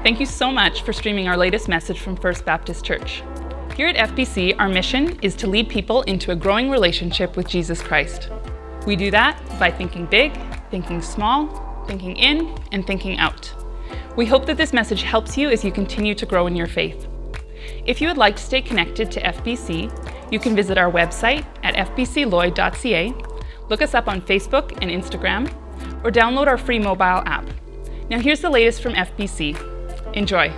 Thank you so much for streaming our latest message from First Baptist Church. Here at FBC, our mission is to lead people into a growing relationship with Jesus Christ. We do that by thinking big, thinking small, thinking in, and thinking out. We hope that this message helps you as you continue to grow in your faith. If you would like to stay connected to FBC, you can visit our website at fbcloyd.ca, look us up on Facebook and Instagram, or download our free mobile app. Now here's the latest from FBC. Enjoy.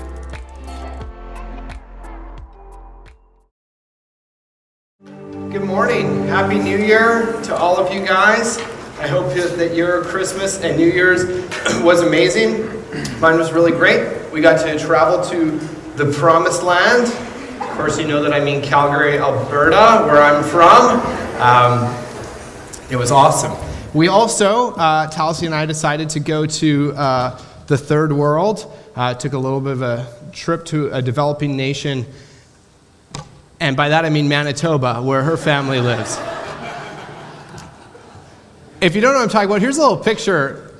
Good morning. Happy New Year to all of you guys. I hope that your Christmas and New Year's was amazing. Mine was really great. We got to travel to the Promised Land. Of course, you know that I mean Calgary, Alberta, where I'm from. It was awesome. We also, Taliesin and I decided to go to the Third World. Took a little bit of a trip to a developing nation. And by that I mean Manitoba, where her family lives. If you don't know what I'm talking about, here's a little picture.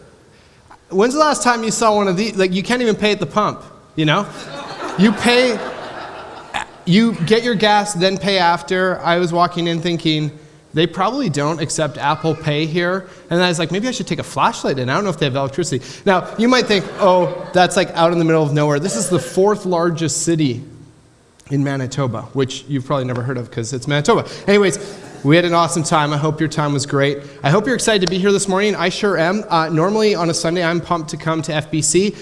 When's the last time you saw one of these? Like, you can't even pay at the pump, you know? You get your gas, then pay after. I was walking in thinking, they probably don't accept Apple Pay here. And I was like, maybe I should take a flashlight in. I don't know if they have electricity. Now, you might think, oh, that's like out in the middle of nowhere. This is the 4th largest city in Manitoba, which you've probably never heard of because it's Manitoba. Anyways, we had an awesome time. I hope your time was great. I hope you're excited to be here this morning. I sure am. Normally on a Sunday, I'm pumped to come to FBC.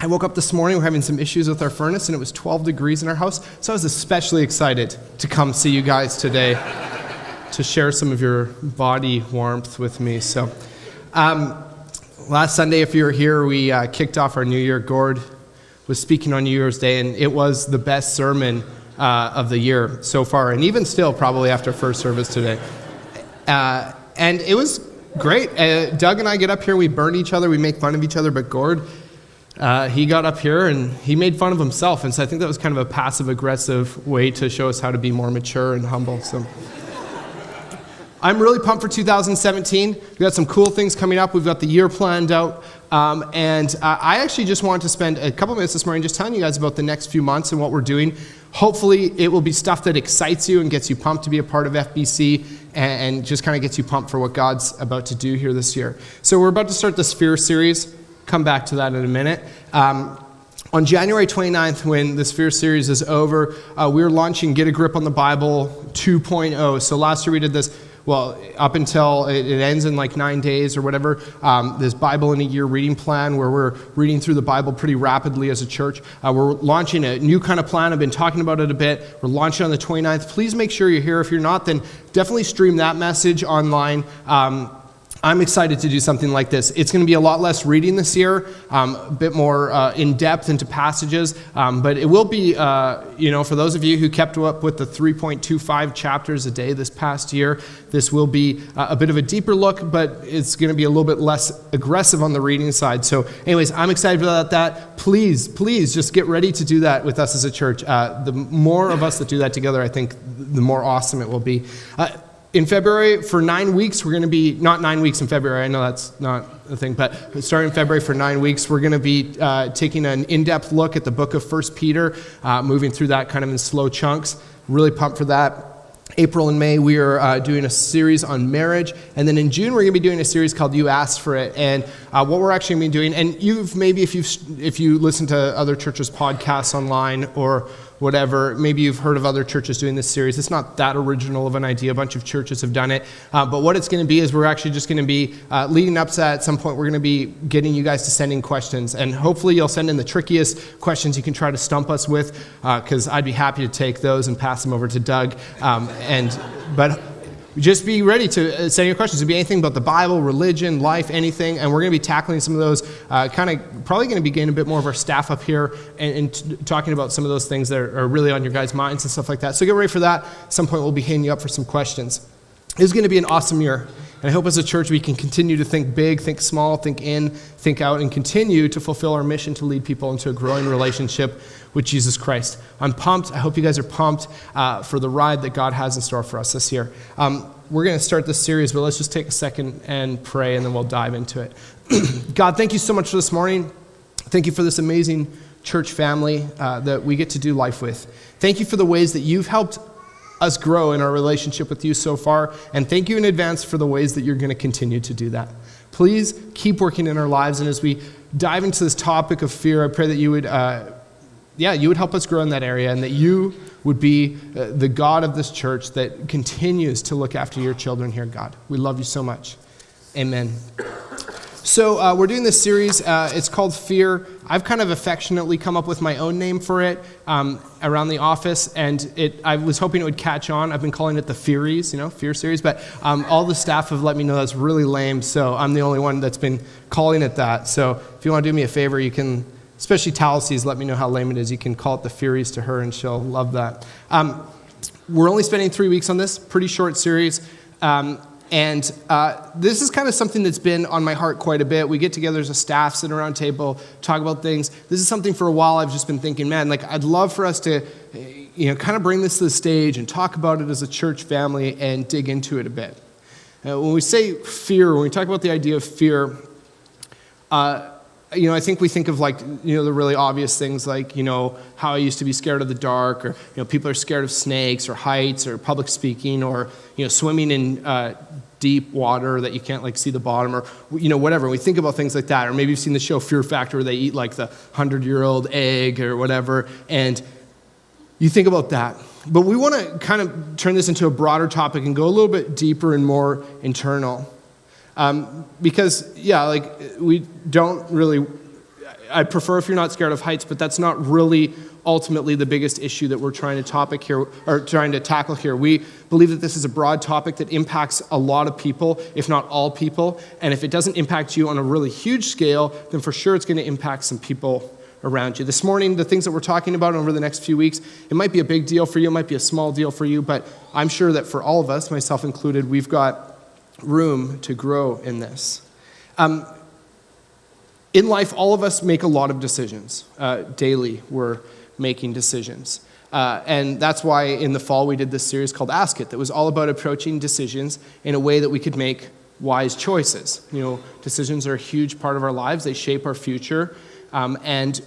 I woke up this morning, we're having some issues with our furnace, and it was 12 degrees in our house, so I was especially excited to come see you guys today to share some of your body warmth with me. So, last Sunday, if you were here, we kicked off our New Year. Gord was speaking on New Year's Day, and it was the best sermon of the year so far, and even still probably after first service today. And it was great. Doug and I get up here, we burn each other, we make fun of each other, but Gord, he got up here and he made fun of himself, and so I think that was kind of a passive-aggressive way to show us how to be more mature and humble. So I'm really pumped for 2017. We've got some cool things coming up. We've got the year planned out. And I actually just wanted to spend a couple minutes this morning just telling you guys about the next few months and what we're doing. Hopefully, it will be stuff that excites you and gets you pumped to be a part of FBC and just kind of gets you pumped for what God's about to do here this year. So we're about to start the Sphere series. Come back to that in a minute. On January 29th, when the Sphere series is over, we're launching Get a Grip on the Bible 2.0. So last year we did this, well, up until it ends in like 9 days or whatever, this Bible in a Year reading plan where we're reading through the Bible pretty rapidly as a church. We're launching a new kind of plan. I've been talking about it a bit. We're launching on the 29th. Please make sure you're here. If you're not, then definitely stream that message online. I'm excited to do something like this. It's going to be a lot less reading this year, a bit more in-depth into passages, but it will be, for those of you who kept up with the 3.25 chapters a day this past year, this will be a bit of a deeper look, but it's going to be a little bit less aggressive on the reading side. So anyways, I'm excited about that. Please just get ready to do that with us as a church. The more of us that do that together, I think the more awesome it will be. In February, for 9 weeks, we're going to be, not 9 weeks in February, I know that's not a thing, but starting in February for 9 weeks, we're going to be taking an in-depth look at the book of 1 Peter, moving through that kind of in slow chunks. Really pumped for that. April and May, we are doing a series on marriage. And then in June, we're going to be doing a series called You Asked for It. And what we're actually going to be doing, and if you listen to other churches' podcasts online or whatever, maybe you've heard of other churches doing this series. It's not that original of an idea. A bunch of churches have done it. But what it's going to be is we're actually just going to be, leading up to that at some point, we're going to be getting you guys to send in questions. And hopefully you'll send in the trickiest questions you can try to stump us with, because I'd be happy to take those and pass them over to Doug. But just be ready to send your questions. It'll be anything about the Bible, religion, life, anything. And we're going to be tackling some of those, probably going to be getting a bit more of our staff up here and talking about some of those things that are really on your guys' minds and stuff like that. So get ready for that. At some point, we'll be hitting you up for some questions. This is going to be an awesome year. And I hope as a church we can continue to think big, think small, think in, think out, and continue to fulfill our mission to lead people into a growing relationship with Jesus Christ. I'm pumped. I hope you guys are pumped for the ride that God has in store for us this year. We're going to start this series, but let's just take a second and pray, and then we'll dive into it. God, thank you so much for this morning. Thank you for this amazing church family that we get to do life with. Thank you for the ways that you've helped us grow in our relationship with you so far, and thank you in advance for the ways that you're going to continue to do that. Please keep working in our lives, and as we dive into this topic of fear, I pray that you would help us grow in that area, and that you would be the God of this church that continues to look after your children here, God. We love you so much. Amen. So we're doing this series. It's called Fear. I've kind of affectionately come up with my own name for it around the office, and I was hoping it would catch on. I've been calling it the Fearies, Fear series, but all the staff have let me know that's really lame, so I'm the only one that's been calling it that. So if you want to do me a favor, you can, especially Talie's, let me know how lame it is. You can call it the Fearies to her, and she'll love that. We're only spending 3 weeks on this, pretty short series. And this is kind of something that's been on my heart quite a bit. We get together as a staff, sit around a table, talk about things. This is something for a while I've just been thinking, man, I'd love for us to, kind of bring this to the stage and talk about it as a church family and dig into it a bit. When we say fear, when we talk about the idea of fear, I think we think of the really obvious things like, how I used to be scared of the dark, or, people are scared of snakes or heights or public speaking or, swimming in deep water that you can't see the bottom or, whatever. We think about things like that. Or maybe you've seen the show Fear Factor where they eat the 100-year-old egg or whatever. And you think about that. But we want to kind of turn this into a broader topic and go a little bit deeper and more internal. Because, we don't really, I prefer if you're not scared of heights, but that's not really ultimately the biggest issue that we're trying to tackle here. We believe that this is a broad topic that impacts a lot of people, if not all people, and if it doesn't impact you on a really huge scale, then for sure it's going to impact some people around you. This morning, the things that we're talking about over the next few weeks, it might be a big deal for you, it might be a small deal for you, but I'm sure that for all of us, myself included, we've got room to grow in this. In life, all of us make a lot of decisions. Daily, we're making decisions. And that's why in the fall we did this series called Ask It, that was all about approaching decisions in a way that we could make wise choices. Decisions are a huge part of our lives. They shape our future. And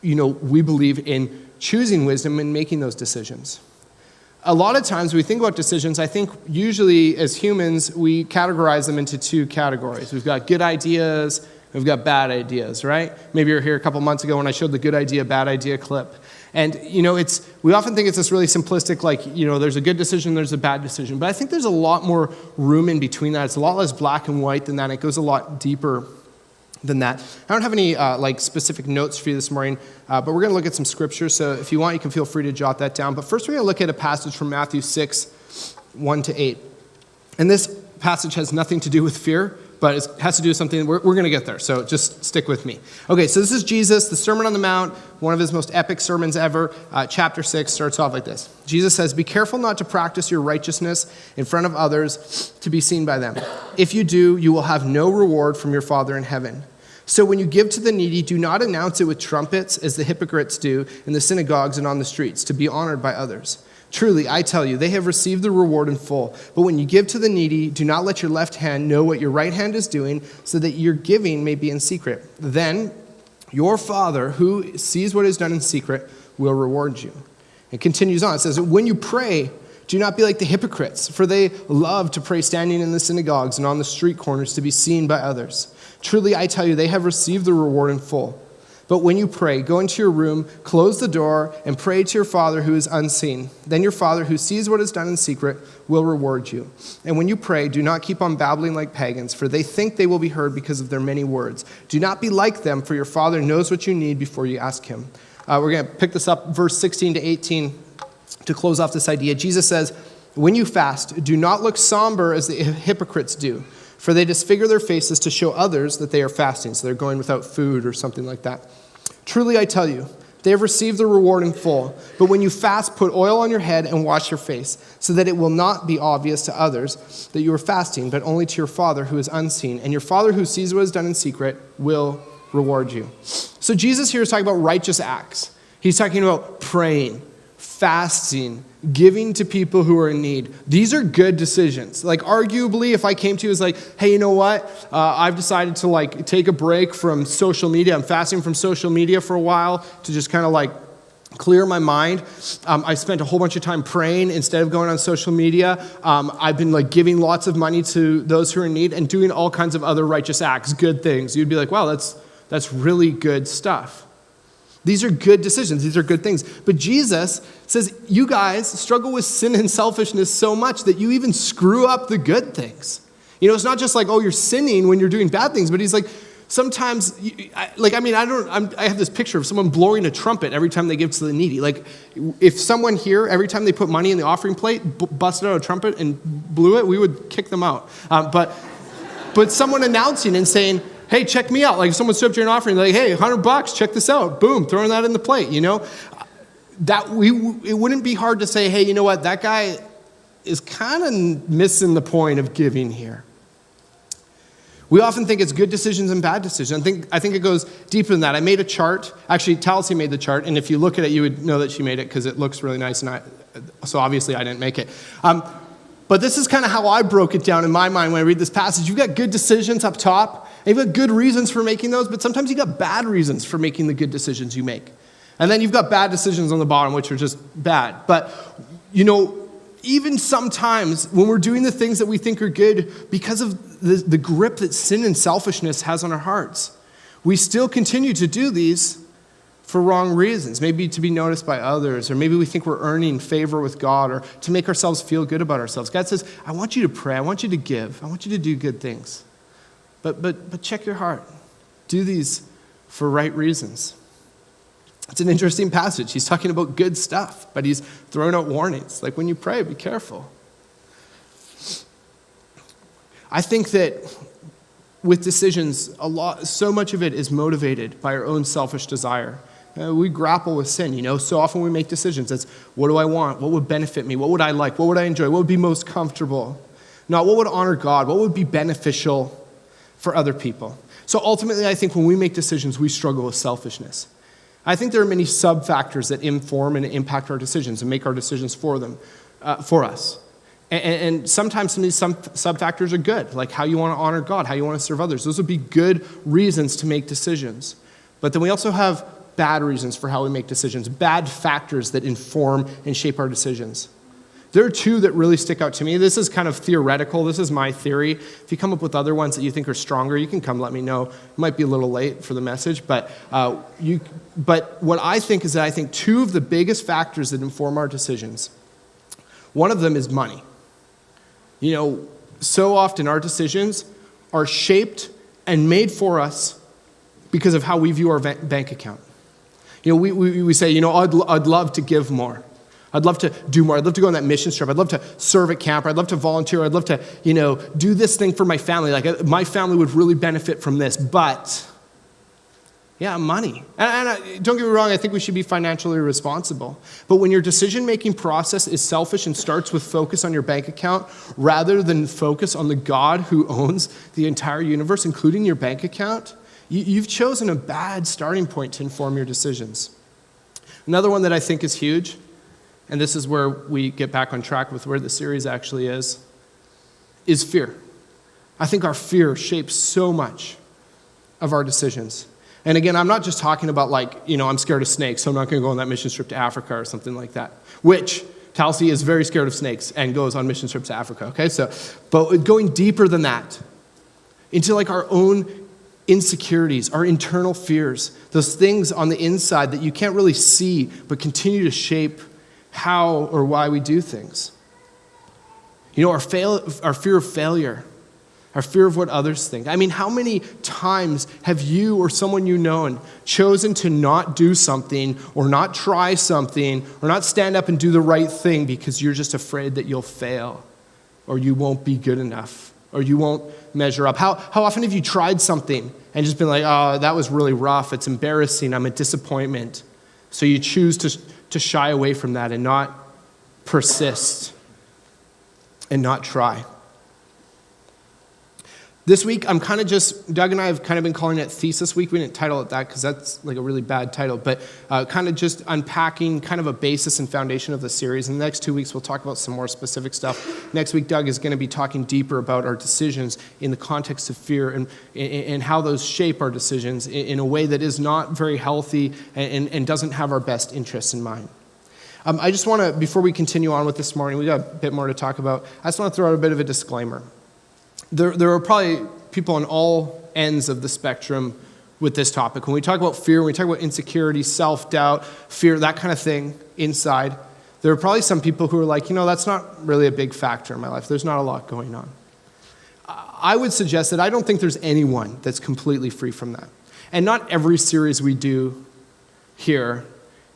we believe in choosing wisdom and making those decisions. A lot of times when we think about decisions, I think usually as humans, we categorize them into two categories. We've got good ideas, we've got bad ideas, right? Maybe you were here a couple months ago when I showed the good idea, bad idea clip. And, we often think it's this really simplistic, there's a good decision, there's a bad decision. But I think there's a lot more room in between that. It's a lot less black and white than that. It goes a lot deeper than that. I don't have any specific notes for you this morning, but we're going to look at some scripture. So if you want, you can feel free to jot that down. But first, we're going to look at a passage from Matthew 6, 1-8. And this passage has nothing to do with fear, but it has to do with something. We're going to get there, so just stick with me. Okay, so this is Jesus, the Sermon on the Mount, one of his most epic sermons ever. Chapter 6 starts off like this. Jesus says, "Be careful not to practice your righteousness in front of others to be seen by them. If you do, you will have no reward from your Father in heaven. So when you give to the needy, do not announce it with trumpets as the hypocrites do in the synagogues and on the streets, to be honored by others. Truly, I tell you, they have received the reward in full. But when you give to the needy, do not let your left hand know what your right hand is doing, so that your giving may be in secret. Then your Father, who sees what is done in secret, will reward you." It continues on. It says, "When you pray, do not be like the hypocrites, for they love to pray standing in the synagogues and on the street corners to be seen by others. Truly, I tell you, they have received the reward in full. But when you pray, go into your room, close the door, and pray to your Father who is unseen. Then your Father who sees what is done in secret will reward you. And when you pray, do not keep on babbling like pagans, for they think they will be heard because of their many words. Do not be like them, for your Father knows what you need before you ask him." We're going to pick this up, verse 16 to 18, to close off this idea. Jesus says, "When you fast, do not look somber as the hypocrites do, for they disfigure their faces to show others that they are fasting." So they're going without food or something like that. "Truly, I tell you, they have received the reward in full. But when you fast, put oil on your head and wash your face, so that it will not be obvious to others that you are fasting, but only to your Father who is unseen. And your Father who sees what is done in secret will reward you." So Jesus here is talking about righteous acts. He's talking about praying, fasting, giving to people who are in need. These are good decisions. Like arguably, if I came to you as like, hey, you know what? I've decided to like take a break from social media. I'm fasting from social media for a while to just kind of like clear my mind. I spent a whole bunch of time praying instead of going on social media. I've been like giving lots of money to those who are in need and doing all kinds of other righteous acts, good things. You'd be like, wow, that's really good stuff. These are good decisions. These are good things. But Jesus says, you guys struggle with sin and selfishness so much that you even screw up the good things. You know, it's not just like, oh, you're sinning when you're doing bad things, but he's like, sometimes, I have this picture of someone blowing a trumpet every time they give to the needy. Like, if someone here, every time they put money in the offering plate, busted out a trumpet and blew it, we would kick them out. But someone announcing and saying, hey, check me out. Like, if someone stood up to an offering, like, hey, $100, check this out. Boom, throwing that in the plate, you know? It wouldn't be hard to say, hey, you know what, that guy is kind of missing the point of giving here. We often think it's good decisions and bad decisions. I think it goes deeper than that. I made a chart. Actually, Talcy made the chart, and if you look at it, you would know that she made it because it looks really nice, so obviously I didn't make it. But this is kind of how I broke it down in my mind when I read this passage. You've got good decisions up top, and you've got good reasons for making those, but sometimes you've got bad reasons for making the good decisions you make. And then you've got bad decisions on the bottom, which are just bad. But, you know, even sometimes when we're doing the things that we think are good, because of the grip that sin and selfishness has on our hearts, we still continue to do these for wrong reasons, maybe to be noticed by others, or maybe we think we're earning favor with God, or to make ourselves feel good about ourselves. God says, I want you to pray, I want you to give, I want you to do good things. But check your heart. Do these for right reasons. It's an interesting passage. He's talking about good stuff, but he's throwing out warnings. Like, when you pray, be careful. I think that with decisions, so much of it is motivated by our own selfish desire. We grapple with sin, you know. So often we make decisions. It's, what do I want? What would benefit me? What would I like? What would I enjoy? What would be most comfortable? Not what would honor God? What would be beneficial for other people? So ultimately, I think when we make decisions, we struggle with selfishness. I think there are many sub-factors that inform and impact our decisions and make our decisions for us. And sometimes some of these sub-factors are good, like how you want to honor God, how you want to serve others. Those would be good reasons to make decisions. But then we also have bad reasons for how we make decisions, bad factors that inform and shape our decisions. There are two that really stick out to me. This is kind of theoretical. This is my theory. If you come up with other ones that you think are stronger, you can come let me know. It might be a little late for the message, but what I think is that I think two of the biggest factors that inform our decisions, one of them is money. You know, so often our decisions are shaped and made for us because of how we view our bank account. You know, we say, you know, I'd love to give more. I'd love to do more. I'd love to go on that mission trip. I'd love to serve at camp. I'd love to volunteer. I'd love to, you know, do this thing for my family. Like, my family would really benefit from this. But, yeah, money. And don't get me wrong, I think we should be financially responsible. But when your decision-making process is selfish and starts with focus on your bank account rather than focus on the God who owns the entire universe, including your bank account, you've chosen a bad starting point to inform your decisions. Another one that I think is huge, and this is where we get back on track with where the series actually is fear. I think our fear shapes so much of our decisions. And again, I'm not just talking about like, you know, I'm scared of snakes, so I'm not going to go on that mission trip to Africa or something like that, which Talcy is very scared of snakes and goes on mission trips to Africa, okay? But going deeper than that, into like our own insecurities, our internal fears, those things on the inside that you can't really see but continue to shape how or why we do things. You know, our fear of failure, our fear of what others think. I mean, how many times have you or someone you known chosen to not do something or not try something or not stand up and do the right thing because you're just afraid that you'll fail or you won't be good enough or you won't measure up? How often have you tried something and just been like, oh, that was really rough, it's embarrassing, I'm a disappointment. So you choose to shy away from that and not persist and not try. This week, Doug and I have kind of been calling it Thesis Week. We didn't title it that because that's like a really bad title, but kind of just unpacking kind of a basis and foundation of the series. In the next 2 weeks, we'll talk about some more specific stuff. Next week, Doug is going to be talking deeper about our decisions in the context of fear and how those shape our decisions in a way that is not very healthy and doesn't have our best interests in mind. I just want to, before we continue on with this morning, we got a bit more to talk about. I just want to throw out a bit of a disclaimer. There are probably people on all ends of the spectrum with this topic. When we talk about fear, when we talk about insecurity, self-doubt, fear, that kind of thing inside, there are probably some people who are like, that's not really a big factor in my life. There's not a lot going on. I would suggest that I don't think there's anyone that's completely free from that. And not every series we do here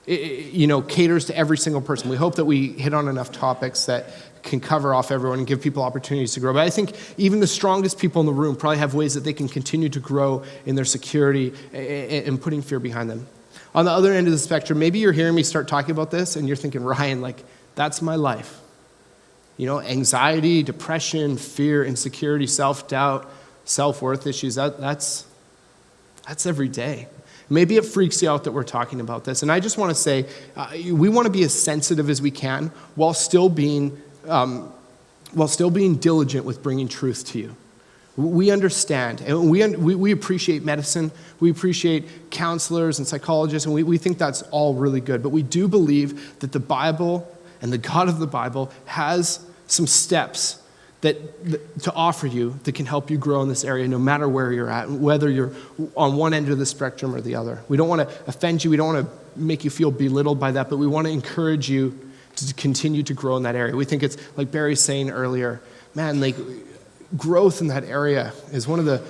caters to every single person. We hope that we hit on enough topics that can cover off everyone and give people opportunities to grow. But I think even the strongest people in the room probably have ways that they can continue to grow in their security and putting fear behind them. On the other end of the spectrum, maybe you're hearing me start talking about this and you're thinking, Ryan, like, that's my life. Anxiety, depression, fear, insecurity, self-doubt, self-worth issues, that's every day. Maybe it freaks you out that we're talking about this. And I just want to say, we want to be as sensitive as we can while still being diligent with bringing truth to you. We understand, and we appreciate medicine. We appreciate counselors and psychologists, and we think that's all really good. But we do believe that the Bible and the God of the Bible has some steps that to offer you that can help you grow in this area no matter where you're at, whether you're on one end of the spectrum or the other. We don't want to offend you. We don't want to make you feel belittled by that, but we want to encourage you to continue to grow in that area. We think it's, like Barry's saying earlier, man, like growth in that area is one of the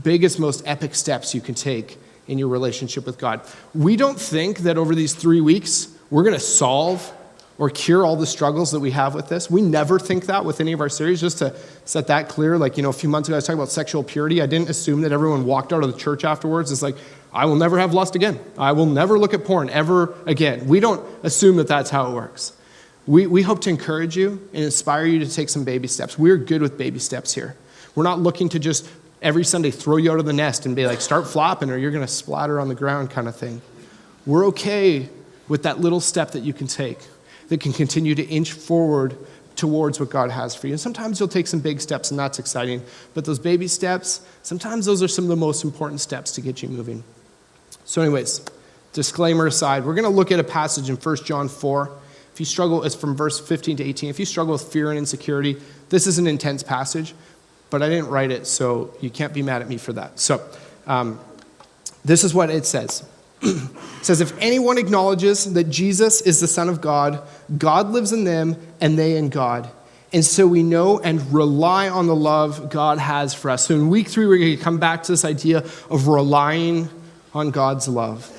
biggest, most epic steps you can take in your relationship with God. We don't think that over these 3 weeks, we're going to solve or cure all the struggles that we have with this. We never think that with any of our series, just to set that clear. Like, a few months ago, I was talking about sexual purity. I didn't assume that everyone walked out of the church afterwards. It's like, I will never have lust again. I will never look at porn ever again. We don't assume that that's how it works. We hope to encourage you and inspire you to take some baby steps. We're good with baby steps here. We're not looking to just every Sunday throw you out of the nest and be like, start flopping or you're going to splatter on the ground kind of thing. We're okay with that little step that you can take that can continue to inch forward towards what God has for you. And sometimes you'll take some big steps, and that's exciting. But those baby steps, sometimes those are some of the most important steps to get you moving. So anyways, disclaimer aside, we're going to look at a passage in 1 John 4. If you struggle, it's from verse 15 to 18. If you struggle with fear and insecurity, this is an intense passage, but I didn't write it, so you can't be mad at me for that. So this is what it says. It says, if anyone acknowledges that Jesus is the Son of God, God lives in them and they in God. And so we know and rely on the love God has for us. So in week 3, we're going to come back to this idea of relying on God's love.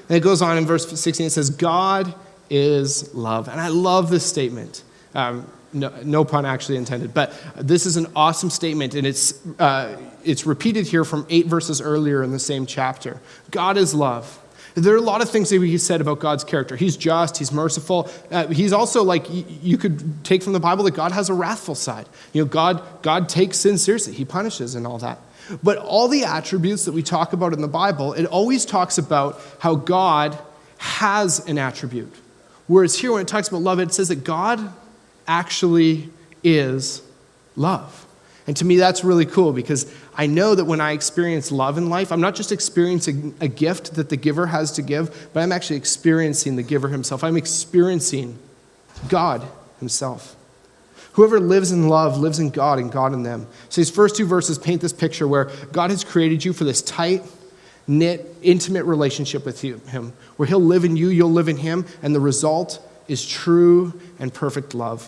And it goes on in verse 16, it says, God is love. And I love this statement. No pun actually intended, but this is an awesome statement, and it's repeated here from 8 verses earlier in the same chapter. God is love. There are a lot of things that we said about God's character. He's just, he's merciful. He's also, like, you could take from the Bible that God has a wrathful side. God takes sin seriously. He punishes and all that. But all the attributes that we talk about in the Bible, it always talks about how God has an attribute. Whereas here, when it talks about love, it says that God actually is love. And to me, that's really cool because I know that when I experience love in life, I'm not just experiencing a gift that the giver has to give, but I'm actually experiencing the giver himself. I'm experiencing God himself. Whoever lives in love lives in God and God in them. So these first 2 verses paint this picture where God has created you for this tight, knit, intimate relationship with him, where he'll live in you, you'll live in him, and the result is true and perfect love.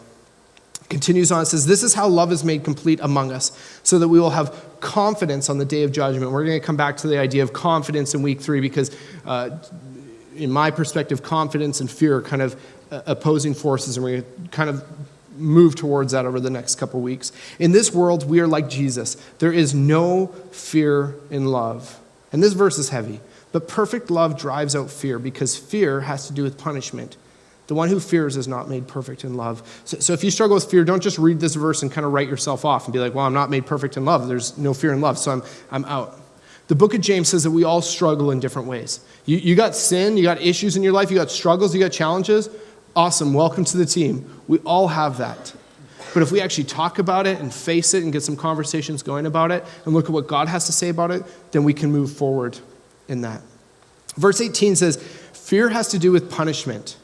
Continues on, it says, this is how love is made complete among us, so that we will have confidence on the day of judgment. We're going to come back to the idea of confidence in week 3 because in my perspective, confidence and fear are kind of opposing forces, and we're going to kind of move towards that over the next couple weeks. In this world, we are like Jesus. There is no fear in love. And this verse is heavy, but perfect love drives out fear because fear has to do with punishment. The one who fears is not made perfect in love. So if you struggle with fear, don't just read this verse and kind of write yourself off and be like, well, I'm not made perfect in love. There's no fear in love, so I'm out. The book of James says that we all struggle in different ways. You got sin, you got issues in your life, you got struggles, you got challenges. Awesome, welcome to the team. We all have that. But if we actually talk about it and face it and get some conversations going about it and look at what God has to say about it, then we can move forward in that. Verse 18 says, fear has to do with punishment.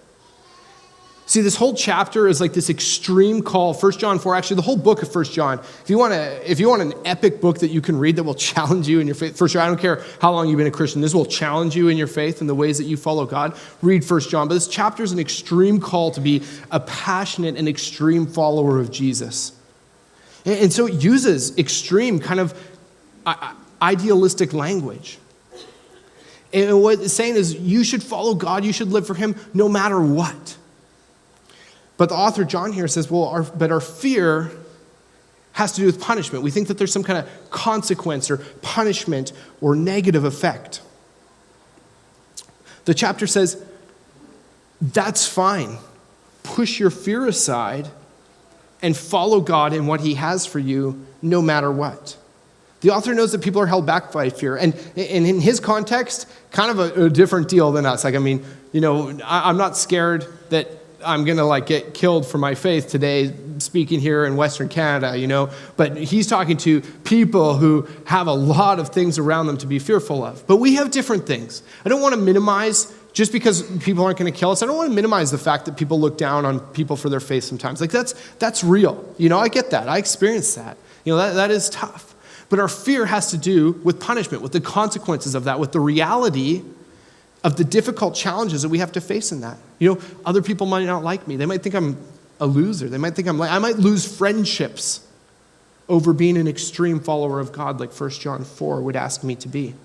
See, this whole chapter is like this extreme call. 1 John 4, actually the whole book of 1 John. If you want an epic book that you can read that will challenge you in your faith, for sure, I don't care how long you've been a Christian, this will challenge you in your faith and the ways that you follow God, read 1 John. But this chapter is an extreme call to be a passionate and extreme follower of Jesus. And so it uses extreme kind of idealistic language. And what it's saying is you should follow God, you should live for him no matter what. But the author, John, here says, but our fear has to do with punishment. We think that there's some kind of consequence or punishment or negative effect. The chapter says, that's fine. Push your fear aside and follow God in what he has for you no matter what. The author knows that people are held back by fear. And in his context, kind of a different deal than us. Like, I mean, I'm not scared that I'm going to get killed for my faith today, speaking here in Western Canada, But he's talking to people who have a lot of things around them to be fearful of. But we have different things. I don't want to minimize, just because people aren't going to kill us, I don't want to minimize the fact that people look down on people for their faith sometimes. That's real. I get that. I experience that. That is tough. But our fear has to do with punishment, with the consequences of that, with the reality of the difficult challenges that we have to face in that. Other people might not like me. They might think I'm a loser. They might think I might lose friendships over being an extreme follower of God like 1 John 4 would ask me to be.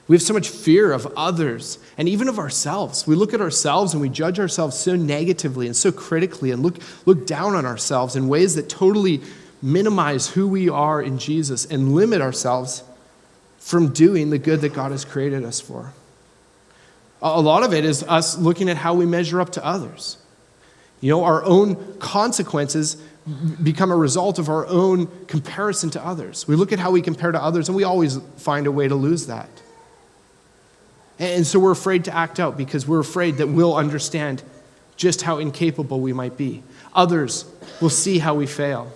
We have so much fear of others and even of ourselves. We look at ourselves and we judge ourselves so negatively and so critically and look down on ourselves in ways that totally minimize who we are in Jesus and limit ourselves from doing the good that God has created us for. A lot of it is us looking at how we measure up to others. Our own consequences become a result of our own comparison to others. We look at how we compare to others, and we always find a way to lose that. And so we're afraid to act out because we're afraid that we'll understand just how incapable we might be. Others will see how we fail.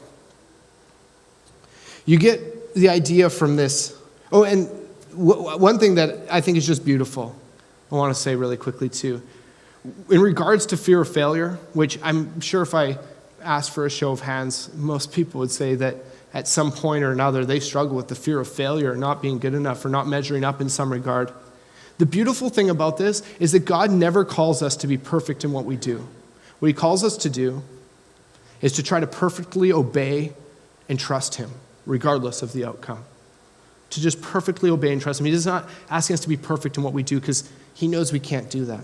You get the idea from this. Oh, and one thing that I think is just beautiful, I want to say really quickly too. In regards to fear of failure, which I'm sure if I asked for a show of hands, most people would say that at some point or another they struggle with the fear of failure, not being good enough or not measuring up in some regard. The beautiful thing about this is that God never calls us to be perfect in what we do. What he calls us to do is to try to perfectly obey and trust him, regardless of the outcome. To just perfectly obey and trust him. He's not asking us to be perfect in what we do because he knows we can't do that.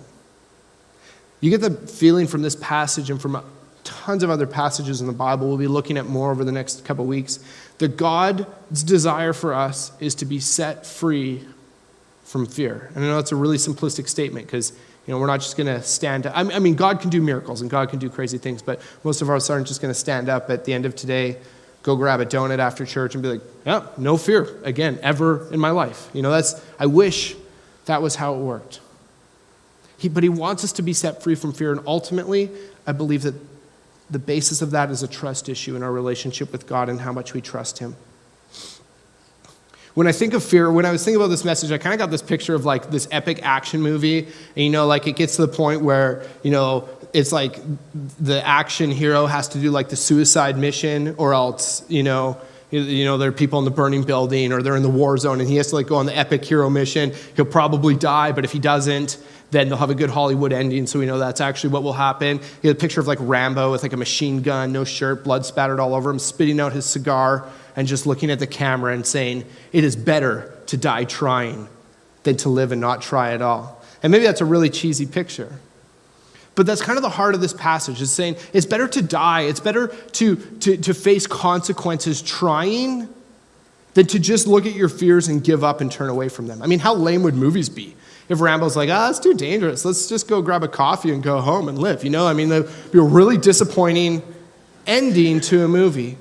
You get the feeling from this passage and from tons of other passages in the Bible we'll be looking at more over the next couple of weeks, that God's desire for us is to be set free from fear. And I know that's a really simplistic statement because we're not just going to stand up. I mean, God can do miracles and God can do crazy things, but most of us aren't just going to stand up at the end of today, go grab a donut after church and be like, yeah, no fear again, ever in my life. I wish that was how it worked. But he wants us to be set free from fear. And ultimately, I believe that the basis of that is a trust issue in our relationship with God and how much we trust him. When I think of fear, when I was thinking about this message, I kind of got this picture of this epic action movie. And it gets to the point where, it's like the action hero has to do the suicide mission, or else, there are people in the burning building or they're in the war zone and he has to go on the epic hero mission. He'll probably die, but if he doesn't, then they'll have a good Hollywood ending, so we know that's actually what will happen. You get a picture of Rambo with a machine gun, no shirt, blood spattered all over him, spitting out his cigar and just looking at the camera and saying, it is better to die trying than to live and not try at all. And maybe that's a really cheesy picture. But that's kind of the heart of this passage, is saying it's better to die, it's better to face consequences trying than to just look at your fears and give up and turn away from them. I mean, how lame would movies be If Rambo's like, it's too dangerous, let's just go grab a coffee and go home and live, you know? I mean, it'd be a really disappointing ending to a movie.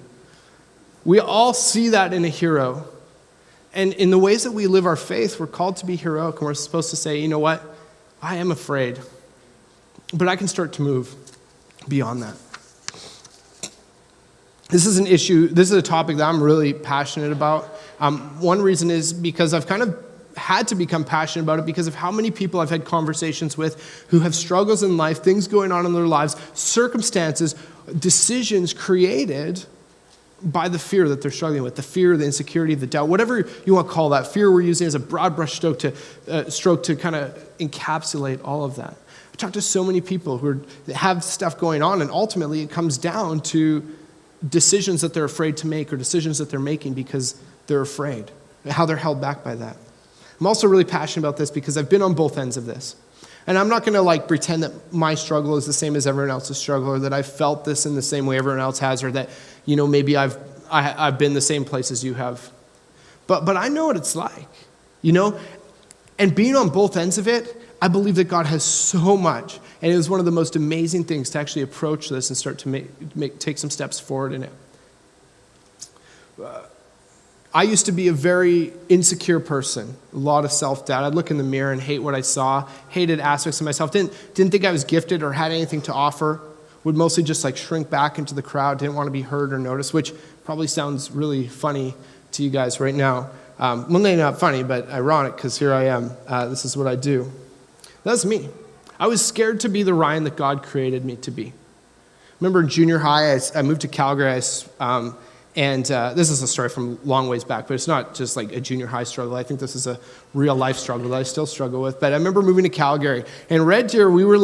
We all see that in a hero. And in the ways that we live our faith, we're called to be heroic, and we're supposed to say, you know what? I am afraid, but I can start to move beyond that. This is an issue, this is a topic that I'm really passionate about. One reason is because I've kind of had to become passionate about it because of how many people I've had conversations with who have struggles in life, things going on in their lives, circumstances, decisions created by the fear that they're struggling with, the fear, the insecurity, the doubt, whatever you want to call that. Fear we're using as a broad brush stroke to kind of encapsulate all of that. I talked to so many people that have stuff going on, and ultimately it comes down to decisions that they're afraid to make or decisions that they're making because they're afraid, how they're held back by that. I'm also really passionate about this because I've been on both ends of this. And I'm not going to pretend that my struggle is the same as everyone else's struggle, or that I've felt this in the same way everyone else has, or that, maybe I've been the same place as you have. But I know what it's like, And being on both ends of it, I believe that God has so much. And it was one of the most amazing things to actually approach this and start to take some steps forward in it. I used to be a very insecure person, a lot of self-doubt. I'd look in the mirror and hate what I saw, hated aspects of myself, didn't think I was gifted or had anything to offer, would mostly just shrink back into the crowd, didn't want to be heard or noticed, which probably sounds really funny to you guys right now. Well, maybe not funny, but ironic, because here I am. This is what I do. That's me. I was scared to be the Ryan that God created me to be. Remember in junior high, I moved to Calgary, and this is a story from long ways back, but it's not just a junior high struggle. I think this is a real life struggle that I still struggle with. But I remember moving to Calgary, and Red Deer, we were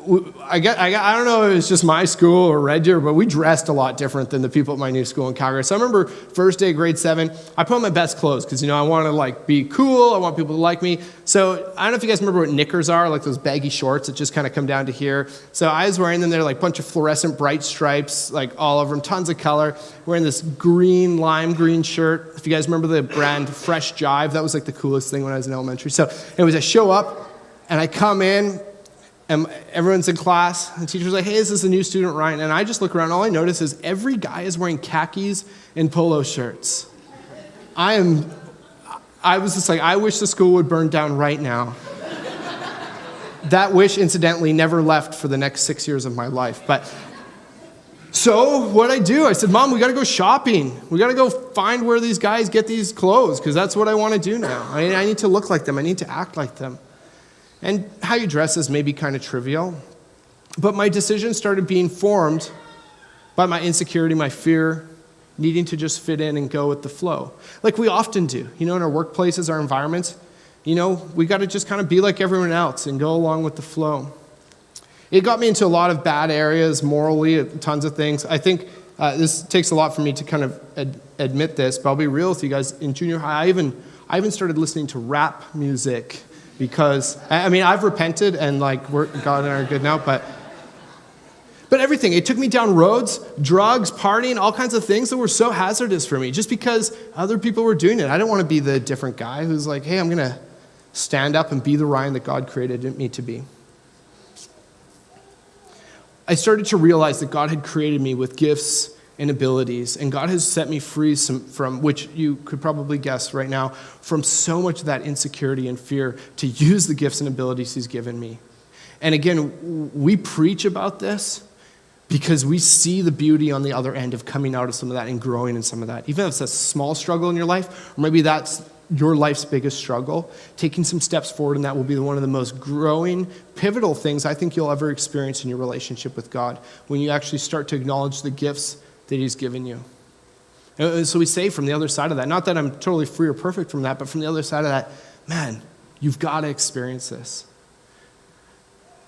I don't know if it was just my school or Red Deer, but we dressed a lot different than the people at my new school in Calgary. So I remember first day, grade 7, I put on my best clothes because, I want to be cool. I want people to like me. So I don't know if you guys remember what knickers are, those baggy shorts that just kind of come down to here. So I was wearing them. They're a bunch of fluorescent bright stripes, all over them, tons of color. Wearing this lime green shirt. If you guys remember the brand Fresh Jive, that was the coolest thing when I was in elementary. So anyways, I show up and I come in, and everyone's in class, and the teacher's like, hey, this is the new student, Ryan. And I just look around, all I notice is every guy is wearing khakis and polo shirts. I was just I wish the school would burn down right now. That wish, incidentally, never left for the next 6 years of my life. But so what I do, I said, Mom, we got to go shopping. We got to go find where these guys get these clothes, because that's what I want to do now. I need to look like them. I need to act like them. And how you dress is maybe kind of trivial, but my decision started being formed by my insecurity, my fear, needing to just fit in and go with the flow. Like we often do, in our workplaces, our environments, we got to just kind of be like everyone else and go along with the flow. It got me into a lot of bad areas, morally, tons of things. I think this takes a lot for me to kind of admit this, but I'll be real with you guys. In junior high, I even started listening to rap music. Because, I've repented and God and I are good now, but everything, it took me down roads, drugs, partying, all kinds of things that were so hazardous for me just because other people were doing it. I didn't want to be the different guy who's hey, I'm going to stand up and be the Ryan that God created me to be. I started to realize that God had created me with gifts and abilities, and God has set me free from, which you could probably guess right now, from so much of that insecurity and fear to use the gifts and abilities He's given me. And again, we preach about this because we see the beauty on the other end of coming out of some of that and growing in some of that. Even if it's a small struggle in your life, or maybe that's your life's biggest struggle, taking some steps forward in that will be one of the most growing, pivotal things I think you'll ever experience in your relationship with God, when you actually start to acknowledge the gifts that He's given you. And so we say from the other side of that, not that I'm totally free or perfect from that, but from the other side of that, man, you've got to experience this.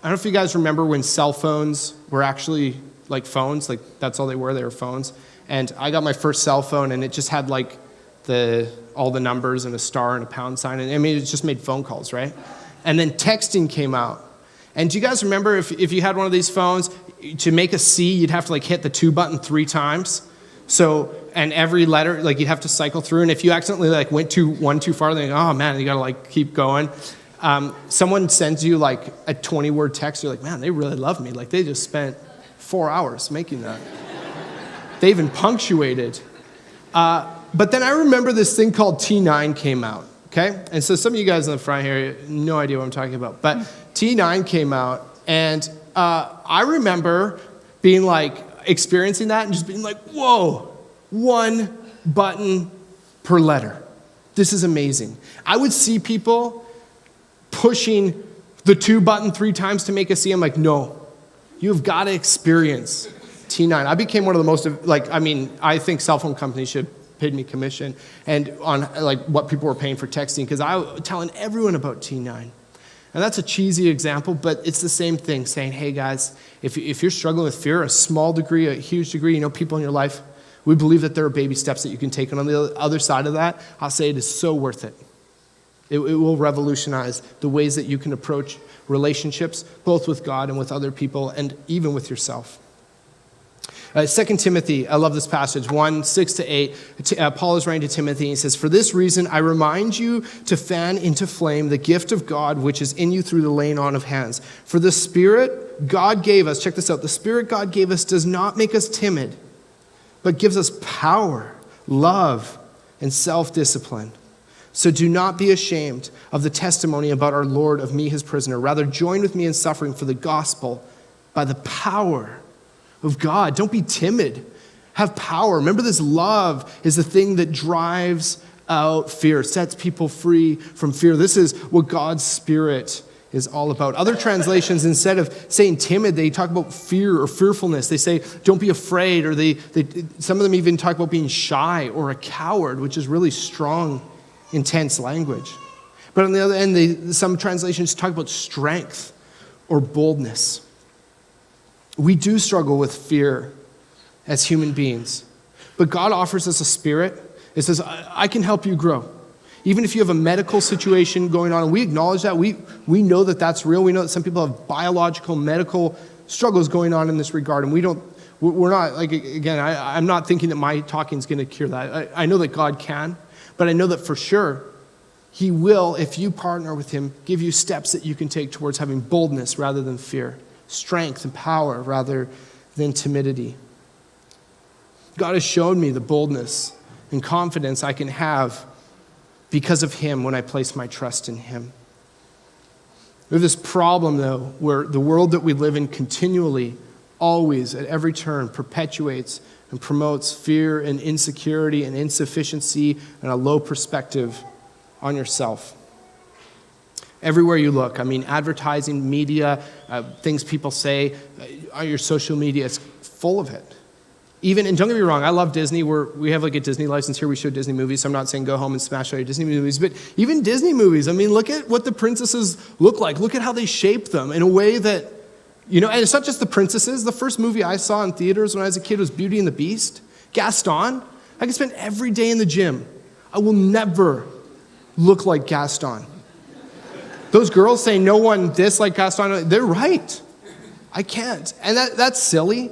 I don't know if you guys remember when cell phones were actually phones, that's all they were phones. And I got my first cell phone and it just had all the numbers and a star and a pound sign. And it just made phone calls, right? And then texting came out. And do you guys remember if you had one of these phones, to make a C, you'd have to hit the 2 button 3 times. So and every letter, like you'd have to cycle through, and if you accidentally like went one too far, then oh man, you gotta like keep going. Someone sends you like a 20-word text, you're like, man, they really love me. Like they just spent 4 hours making that. They even punctuated. But then I remember this thing called T9 came out, okay? And so some of you guys in the front here, no idea what I'm talking about. But T9 came out, and I remember being like, experiencing that and just being like, whoa, one button per letter. This is amazing. I would see people pushing the 2 button 3 times to make a C. I'm like, no, you've got to experience T9. I became one of the most, I think cell phone companies should paid me commission and on like what people were paying for texting, because I was telling everyone about T9. And that's a cheesy example, but it's the same thing, saying, hey guys, if you're struggling with fear, a small degree, a huge degree, people in your life, we believe that there are baby steps that you can take. And on the other side of that, I'll say it is so worth it. It will revolutionize the ways that you can approach relationships, both with God and with other people, and even with yourself. 2 Timothy, I love this passage, 1:6-8. Paul is writing to Timothy, and he says, for this reason, I remind you to fan into flame the gift of God which is in you through the laying on of hands. For the Spirit God gave us, check this out, the Spirit God gave us does not make us timid, but gives us power, love, and self-discipline. So do not be ashamed of the testimony about our Lord of me, his prisoner. Rather, join with me in suffering for the gospel by the power of God. Don't be timid. Have power. Remember, this love is the thing that drives out fear, sets people free from fear. This is what God's Spirit is all about. Other translations, instead of saying timid, they talk about fear or fearfulness. They say, don't be afraid, or some of them even talk about being shy or a coward, which is really strong, intense language. But on the other end, some translations talk about strength or boldness. We do struggle with fear as human beings, but God offers us a spirit. It says, I can help you grow. Even if you have a medical situation going on, and we acknowledge that, we know that that's real. We know that some people have biological, medical struggles going on in this regard, and we're not, like, again, I'm not thinking that my talking is going to cure that. I know that God can, but I know that for sure he will, if you partner with him, give you steps that you can take towards having boldness rather than fear, strength and power rather than timidity. God has shown me the boldness and confidence I can have because of him when I place my trust in him. We have this problem, though, where the world that we live in continually, always, at every turn, perpetuates and promotes fear and insecurity and insufficiency and a low perspective on yourself. Everywhere you look, advertising, media, things people say on your social media, it's full of it. Even, and don't get me wrong, I love Disney. We have like a Disney license here. We show Disney movies, so I'm not saying go home and smash all your Disney movies, but even Disney movies, look at what the princesses look like. Look at how they shape them in a way that, and it's not just the princesses. The first movie I saw in theaters when I was a kid was Beauty and the Beast. Gaston, I could spend every day in the gym. I will never look like Gaston. Those girls say no one this like Gaston, they're right. I can't. And that's silly.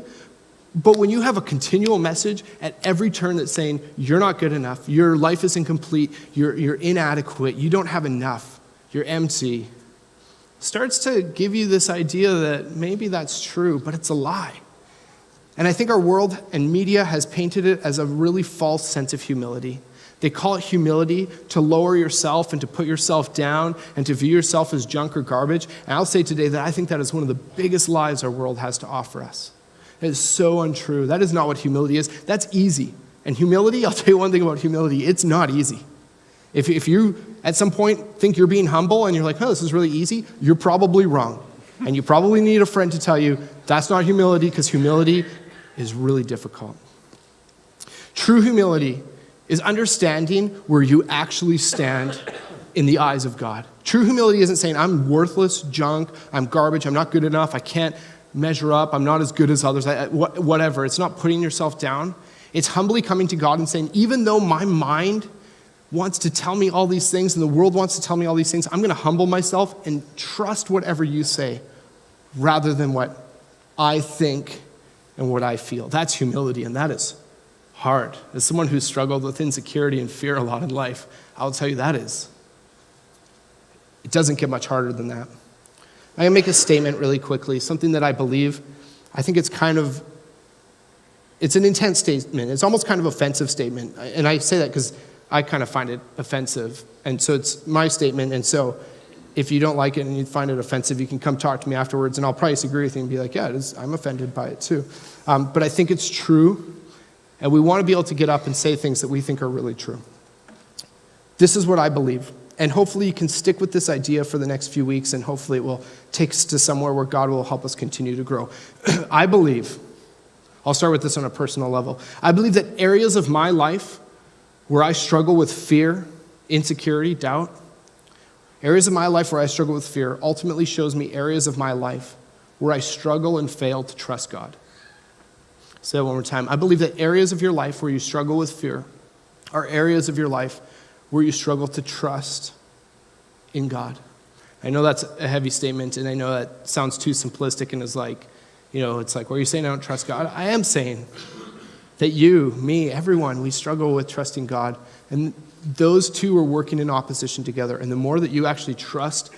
But when you have a continual message at every turn that's saying you're not good enough, your life is incomplete, you're inadequate, you don't have enough, you're empty, starts to give you this idea that maybe that's true, but it's a lie. And I think our world and media has painted it as a really false sense of humility. They call it humility to lower yourself and to put yourself down and to view yourself as junk or garbage. And I'll say today that I think that is one of the biggest lies our world has to offer us. It is so untrue. That is not what humility is. That's easy. And humility, I'll tell you one thing about humility, it's not easy. If you at some point think you're being humble and you're like, oh, this is really easy, you're probably wrong. And you probably need a friend to tell you that's not humility, because humility is really difficult. True humility is understanding where you actually stand in the eyes of God. True humility isn't saying I'm worthless, junk, I'm garbage, I'm not good enough, I can't measure up, I'm not as good as others, whatever. It's not putting yourself down. It's humbly coming to God and saying, even though my mind wants to tell me all these things and the world wants to tell me all these things, I'm going to humble myself and trust whatever you say rather than what I think and what I feel. That's humility, and that is hard. As someone who's struggled with insecurity and fear a lot in life, I'll tell you that is. It doesn't get much harder than that. I'm going to make a statement really quickly, something that I believe. I think it's an intense statement. It's almost kind of offensive statement. And I say that because I kind of find it offensive. And so it's my statement. And so if you don't like it and you find it offensive, you can come talk to me afterwards, and I'll probably disagree with you and be like, yeah, I'm offended by it too. But I think it's true, and we want to be able to get up and say things that we think are really true. This is what I believe. And hopefully you can stick with this idea for the next few weeks, and hopefully it will take us to somewhere where God will help us continue to grow. I believe, I'll start with this on a personal level. I believe that areas of my life where I struggle with fear, insecurity, doubt, areas of my life where I struggle with fear ultimately shows me areas of my life where I struggle and fail to trust God. Say that one more time. I believe that areas of your life where you struggle with fear are areas of your life where you struggle to trust in God. I know that's a heavy statement, and I know that sounds too simplistic and is like, it's like, well, you're saying I don't trust God? I am saying that you, me, everyone, we struggle with trusting God, and those two are working in opposition together. And the more that you actually trust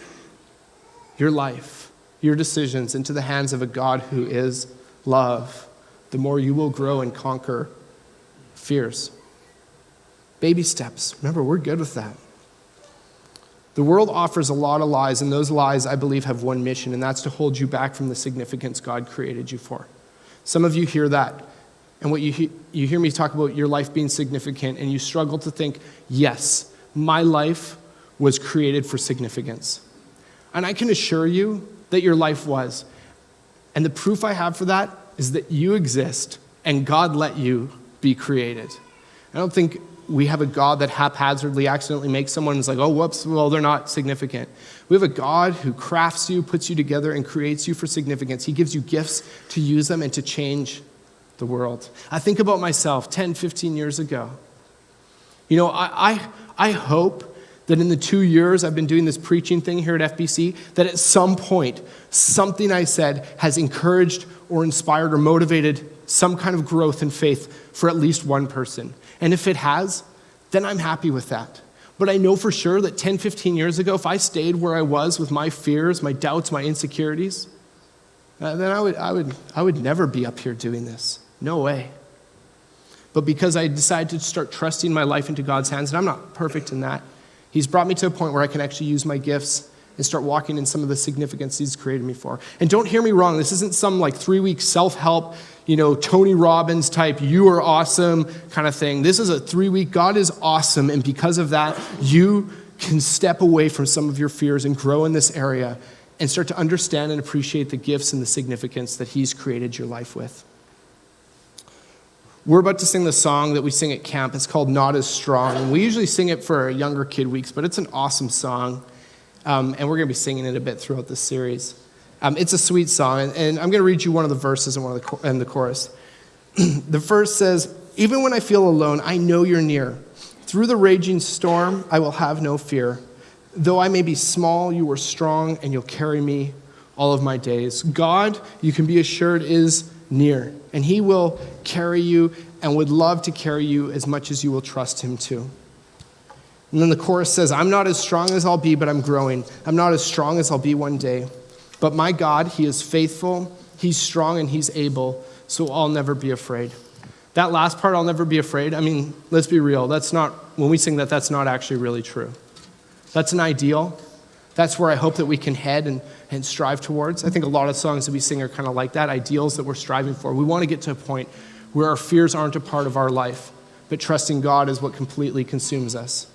your life, your decisions into the hands of a God who is love, the more you will grow and conquer fears. Baby steps. Remember, we're good with that. The world offers a lot of lies, and those lies, I believe, have one mission, and that's to hold you back from the significance God created you for. Some of you hear that, and what you hear me talk about your life being significant, and you struggle to think, yes, my life was created for significance. And I can assure you that your life was. And the proof I have for that is that you exist, and God let you be created. I don't think we have a God that haphazardly accidentally makes someone who's like, oh, whoops, well, they're not significant. We have a God who crafts you, puts you together, and creates you for significance. He gives you gifts to use them and to change the world. I think about myself 10, 15 years ago. I hope that in the 2 years I've been doing this preaching thing here at FBC, that at some point, something I said has encouraged or inspired or motivated some kind of growth in faith for at least one person. And if it has, then I'm happy with that. But I know for sure that 10, 15 years ago, if I stayed where I was with my fears, my doubts, my insecurities, then I would never be up here doing this. No way. But because I decided to start trusting my life into God's hands, and I'm not perfect in that, He's brought me to a point where I can actually use my gifts and start walking in some of the significance He's created me for. And don't hear me wrong, this isn't some 3-week self-help, Tony Robbins type, you are awesome kind of thing. This is a 3-week, God is awesome, and because of that, you can step away from some of your fears and grow in this area and start to understand and appreciate the gifts and the significance that He's created your life with. We're about to sing the song that we sing at camp. It's called Not As Strong. And we usually sing it for younger kid weeks, but it's an awesome song. And we're going to be singing it a bit throughout this series. It's a sweet song, and I'm going to read you one of the verses and the chorus. The verse says, even when I feel alone, I know you're near. Through the raging storm, I will have no fear. Though I may be small, you are strong, and you'll carry me all of my days. God, you can be assured, is near, and He will carry you and would love to carry you as much as you will trust Him to. And then the chorus says, I'm not as strong as I'll be, but I'm growing. I'm not as strong as I'll be one day. But my God, He is faithful, He's strong, and He's able, so I'll never be afraid. That last part, I'll never be afraid, let's be real. When we sing that, that's not actually really true. That's an ideal. That's where I hope that we can head and strive towards. I think a lot of songs that we sing are kind of like that, ideals that we're striving for. We want to get to a point where our fears aren't a part of our life, but trusting God is what completely consumes us.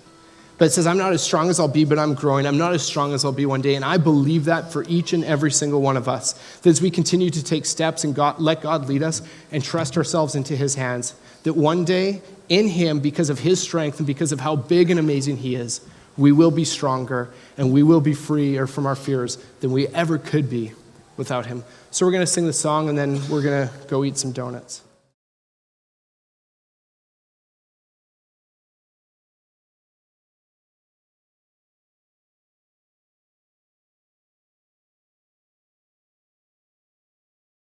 But it says, I'm not as strong as I'll be, but I'm growing. I'm not as strong as I'll be one day. And I believe that for each and every single one of us. That as we continue to take steps and let God lead us and trust ourselves into His hands, that one day in Him, because of His strength and because of how big and amazing He is, we will be stronger and we will be freer from our fears than we ever could be without Him. So we're going to sing the song and then we're going to go eat some donuts.